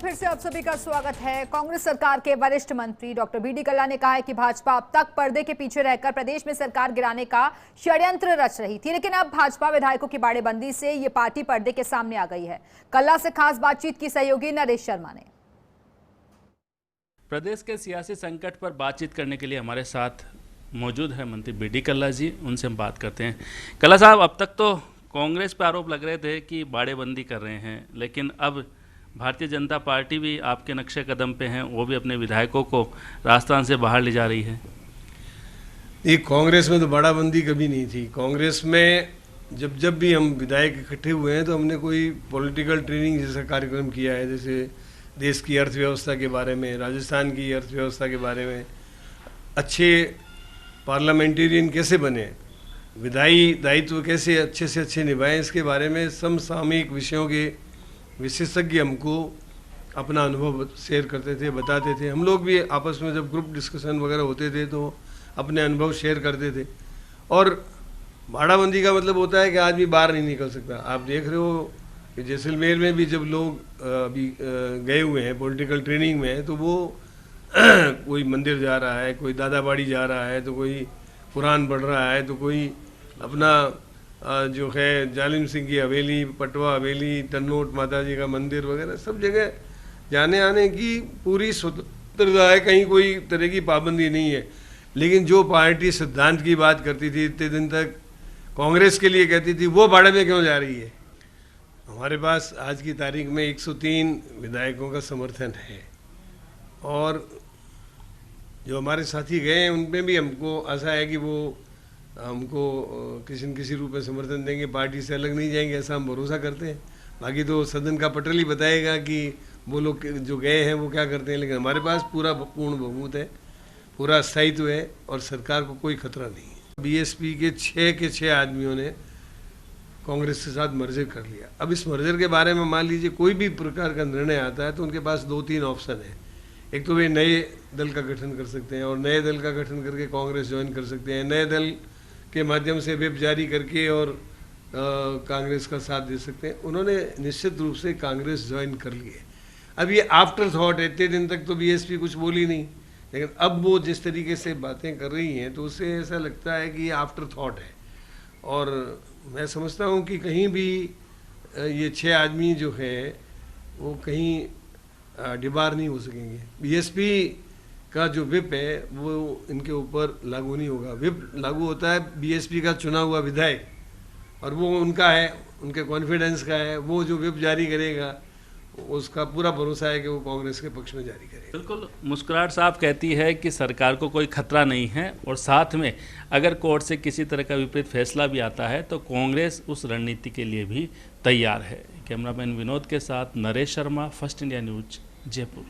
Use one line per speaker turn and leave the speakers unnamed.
फिर से आप सभी का स्वागत है। कांग्रेस सरकार के वरिष्ठ मंत्री डॉक्टर बी.डी. कल्ला ने कहा है कि भाजपा अब तक पर्दे के पीछे रहकर प्रदेश में सरकार गिराने का षड्यंत्र रच रही थी, लेकिन अब भाजपा विधायकों की बाड़ेबंदी से ये पार्टी पर्दे के सामने आ गई है। कल्ला से खास बातचीत की सहयोगी नरेश शर्मा ने।
प्रदेश के सियासी संकट पर बातचीत करने के लिए हमारे साथ मौजूद है मंत्री बी.डी. कल्ला जी। उनसे हम बात करते हैं। कल्ला साहब, अब तक तो कांग्रेस पर आरोप लग रहे थे कि बाड़ेबंदी कर रहे हैं, लेकिन अब भारतीय जनता पार्टी भी आपके नक्शे कदम पे हैं, वो भी अपने विधायकों को राजस्थान से बाहर ले जा रही है।
ये कांग्रेस में तो बाड़ाबंदी कभी नहीं थी। कांग्रेस में जब भी हम विधायक इकट्ठे हुए हैं तो हमने कोई पॉलिटिकल ट्रेनिंग जैसा कार्यक्रम किया है, जैसे देश की अर्थव्यवस्था के बारे में, राजस्थान की अर्थव्यवस्था के बारे में, अच्छे पार्लियामेंटेरियन कैसे बने, विधायी दायित्व कैसे अच्छे से अच्छे निभाएं, इसके बारे में समसामयिक विषयों के विशेषज्ञ हमको अपना अनुभव शेयर करते थे, बताते थे। हम लोग भी आपस में जब ग्रुप डिस्कशन वगैरह होते थे तो अपने अनुभव शेयर करते थे। और बाड़ाबंदी का मतलब होता है कि आदमी बाहर नहीं निकल सकता। आप देख रहे हो कि जैसलमेर में भी जब लोग अभी गए हुए हैं पॉलिटिकल ट्रेनिंग में, तो वो कोई मंदिर जा रहा है, कोई दादाबाड़ी जा रहा है, तो कोई कुरान पढ़ रहा है, तो कोई अपना जो है जालिम सिंह की हवेली, पटवा हवेली, टन्नोट माता जी का मंदिर वगैरह सब जगह जाने आने की पूरी स्वतंत्रता है, कहीं कोई तरह की पाबंदी नहीं है। लेकिन जो पार्टी सिद्धांत की बात करती थी इतने दिन तक, कांग्रेस के लिए कहती थी, वो बाड़े में क्यों जा रही है। हमारे पास आज की तारीख में 103 विधायकों का समर्थन है, और जो हमारे साथी गए हैं उनमें भी हमको आशा है कि वो हमको किसी न किसी रूप में समर्थन देंगे, पार्टी से अलग नहीं जाएंगे, ऐसा हम भरोसा करते हैं। बाकी तो सदन का पटल ही बताएगा कि वो लोग जो गए हैं वो क्या करते हैं, लेकिन हमारे पास पूरा पूर्ण बहुमत है, पूरा स्थायित्व है और सरकार को कोई खतरा नहीं है। बीएसपी के 6 आदमियों ने कांग्रेस के साथ मर्जर कर लिया। अब इस मर्जर के बारे में मान लीजिए कोई भी प्रकार का निर्णय आता है तो उनके पास 2-3 ऑप्शन है। एक तो वे नए दल का गठन कर सकते हैं और नए दल का गठन करके कांग्रेस ज्वाइन कर सकते हैं, नए दल के माध्यम से व्हिप जारी करके और कांग्रेस का साथ दे सकते हैं। उन्होंने निश्चित रूप से कांग्रेस ज्वाइन कर ली है। अब ये आफ्टर थॉट है, इतने दिन तक तो बीएसपी कुछ बोली नहीं, लेकिन अब वो जिस तरीके से बातें कर रही हैं तो उससे ऐसा लगता है कि ये आफ्टर थॉट है। और मैं समझता हूँ कि कहीं भी ये 6 आदमी जो है वो कहीं डिबार नहीं हो सकेंगे। बीएसपी का जो व्हिप है वो इनके ऊपर लागू नहीं होगा। व्हिप लागू होता है बीएसपी का चुना हुआ विधायक, और वो उनका है, उनके कॉन्फिडेंस का है। वो जो व्हिप जारी करेगा उसका पूरा भरोसा है कि वो कांग्रेस के पक्ष में जारी करेगा।
बिल्कुल, मुस्कुराहट साहब कहती है कि सरकार को कोई खतरा नहीं है, और साथ में अगर कोर्ट से किसी तरह का विपरीत फैसला भी आता है तो कांग्रेस उस रणनीति के लिए भी तैयार है। कैमरामैन विनोद के साथ Naresh Sharma, first India news, Jaipur.